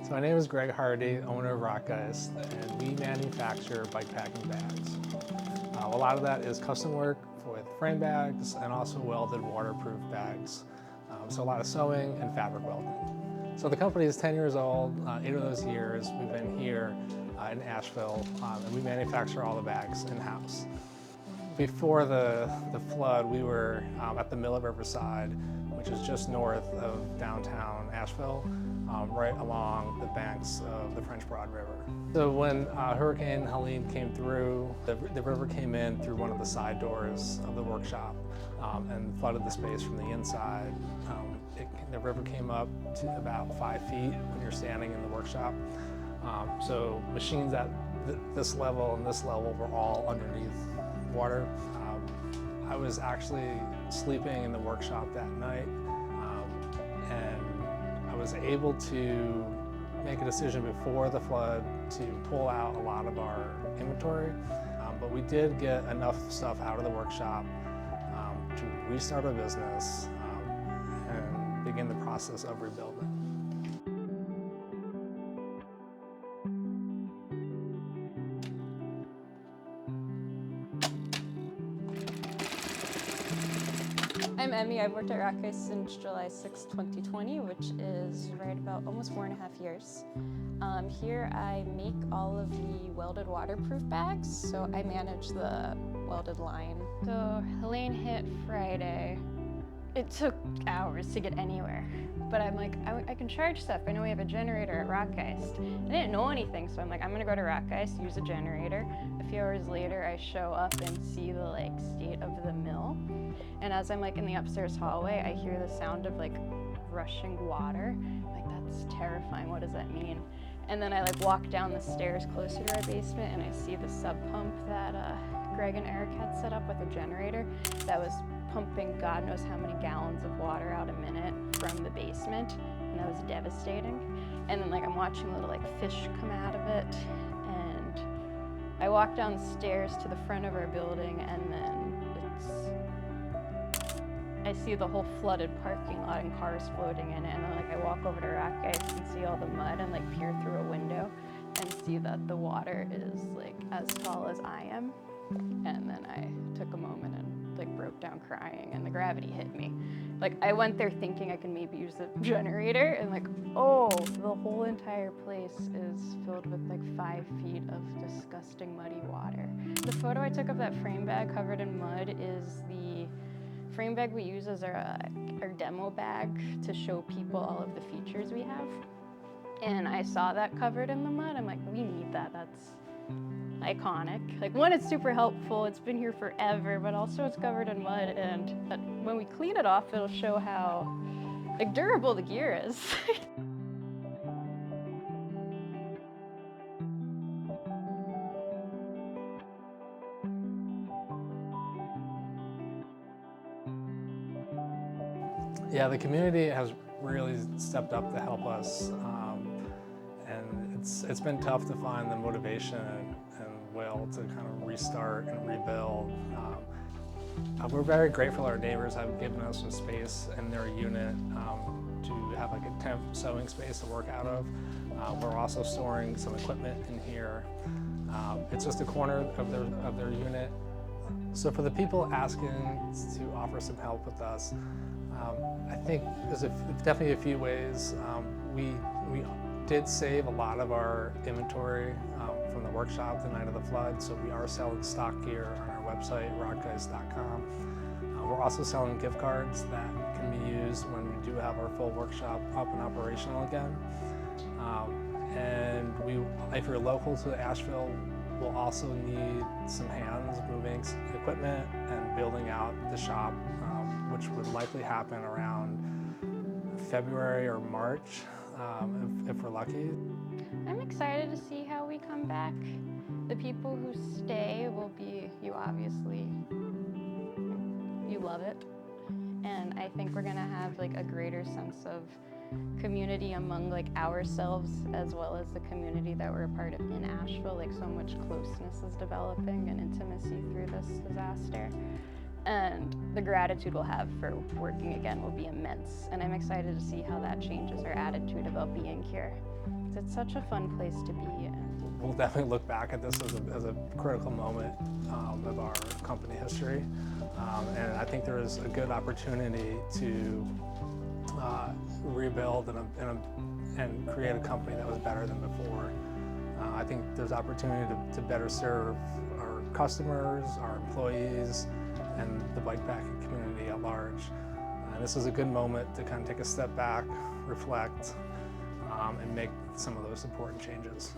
So my name is Greg Hardy, owner of Rockgeist, and we manufacture bike packing bags. A lot of that is custom work with frame bags and also welded waterproof bags. So a lot of sewing and fabric welding. So the company is 10 years old. 8 of those years we've been here in Asheville, and we manufacture all the bags in-house. Before the flood, we were at the mill of Riverside, which is just north of downtown Asheville, right along the banks of the French Broad River. So when Hurricane Helene came through, the river came in through one of the side doors of the workshop and flooded the space from the inside. The river came up to about 5 feet when you're standing in the workshop. So machines at this level and this level were all underneath water. I was actually sleeping in the workshop that night, and I was able to make a decision before the flood to pull out a lot of our inventory, but we did get enough stuff out of the workshop to restart our business and begin the process of rebuilding. I'm Emmy. I've worked at Rockgeist since July 6, 2020, which is right about almost 4.5 years. Here I make all of the welded waterproof bags, so I manage the welded line. So Helene hit Friday. It took hours to get anywhere, but I'm like, I can charge stuff. I know we have a generator at Rockgeist. I didn't know anything, so I'm like, I'm gonna go to Rockgeist, use a generator. A few hours later, I show up and see the state of the mill. And as I'm in the upstairs hallway, I hear the sound of rushing water. I'm like, that's terrifying, what does that mean? And then I walk down the stairs closer to our basement and I see the sub pump that Greg and Eric had set up with a generator that was pumping God knows how many gallons of water out a minute from the basement, and that was devastating. And then I'm watching little fish come out of it, and I walk down the stairs to the front of our building, and then I see the whole flooded parking lot and cars floating in it, and then I walk over to Rockgeist and see all the mud and peer through a window and see that the water is as tall as I am. And then I took a moment and broke down crying, and the gravity hit me. I went there thinking I could maybe use the generator, and oh, the whole entire place is filled with 5 feet of disgusting muddy water. The photo I took of that frame bag covered in mud is the frame bag we use as our demo bag to show people all of the features we have. And I saw that covered in the mud. I'm like, we need that. That's iconic. One, it's super helpful. It's been here forever, but also it's covered in mud. And when we clean it off, it'll show how durable the gear is. Yeah, the community has really stepped up to help us, and it's been tough to find the motivation and will to kind of restart and rebuild. We're very grateful our neighbors have given us some space in their unit to have a temp sewing space to work out of. We're also storing some equipment in here. It's just a corner of their unit. So for the people asking to offer some help with us, I think there's definitely a few ways. We did save a lot of our inventory from the workshop the night of the flood, so we are selling stock gear on our website, rockgeist.com. We're also selling gift cards that can be used when we do have our full workshop up and operational again. And if you're local to Asheville, we'll also need some hands moving equipment and building out the shop, which would likely happen around February or March, if we're lucky. I'm excited to see how we come back. The people who stay will be, you love it. And I think we're gonna have a greater sense of community among ourselves, as well as the community that we're a part of in Asheville. So much closeness is developing and intimacy through this disaster. and the gratitude we'll have for working again will be immense. And I'm excited to see how that changes our attitude about being here. It's such a fun place to be. We'll definitely look back at this as a critical moment of our company history. And I think there is a good opportunity to rebuild and create a company that was better than before. I think there's opportunity to better serve our customers, our employees, and the bikepacking community at large. And this is a good moment to kind of take a step back, reflect, and make some of those important changes.